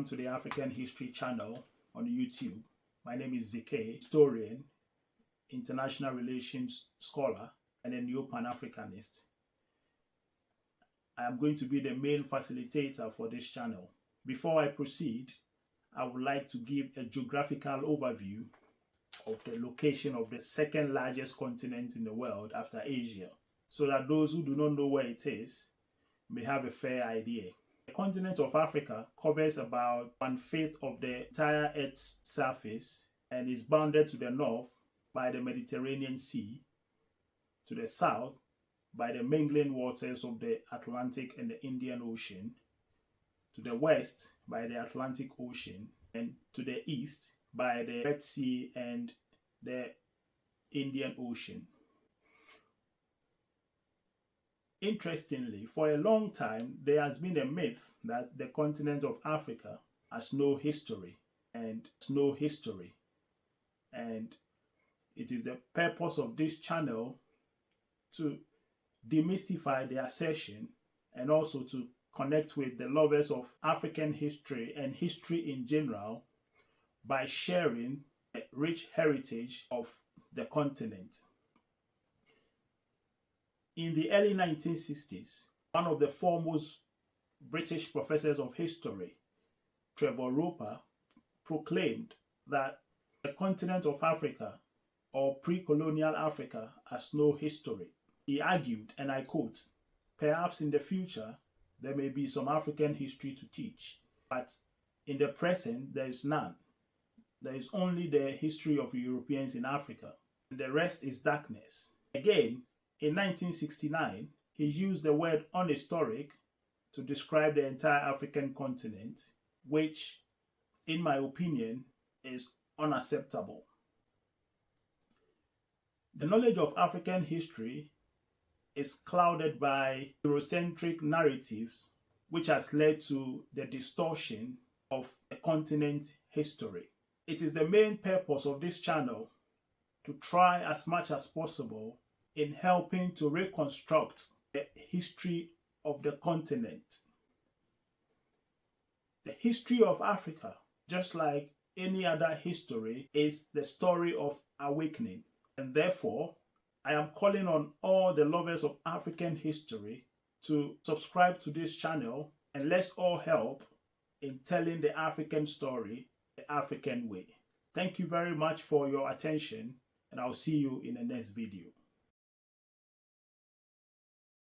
welcome to the African History channel on YouTube. My name is ZK, historian, international relations scholar, and a neopanafricanist. I am going to be the main facilitator for this channel. Before I proceed, I would like to give a geographical overview of the location of the second largest continent in the world after Asia, so that those who do not know where it is may have a fair idea. The continent of Africa covers about 1/5 of the entire Earth's surface and is bounded to the north by the Mediterranean Sea, to the south by the mingling waters of the Atlantic and the Indian Ocean, to the west by the Atlantic Ocean, and to the east by the Red Sea and the Indian Ocean. Interestingly, for a long time, there has been a myth that the continent of Africa has no history. And it is the purpose of this channel to demystify the assertion and also to connect with the lovers of African history and history in general by sharing the rich heritage of the continent. In the early 1960s, one of the foremost British professors of history, Trevor Roper, proclaimed that the continent of Africa, or pre-colonial Africa, has no history. He argued, and I quote, "Perhaps in the future there may be some African history to teach, but in the present there is none. There is only the history of Europeans in Africa, and the rest is darkness." Again, in 1969, he used the word unhistoric to describe the entire African continent, which, in my opinion, is unacceptable. The knowledge of African history is clouded by Eurocentric narratives, which has led to the distortion of the continent's history. It is the main purpose of this channel to try as much as possible in helping to reconstruct the history of the continent. The history of Africa, just like any other history, is the story of awakening. And therefore, I am calling on all the lovers of African history to subscribe to this channel, and let's all help in telling the African story the African way. Thank you very much for your attention, and I'll see you in the next video.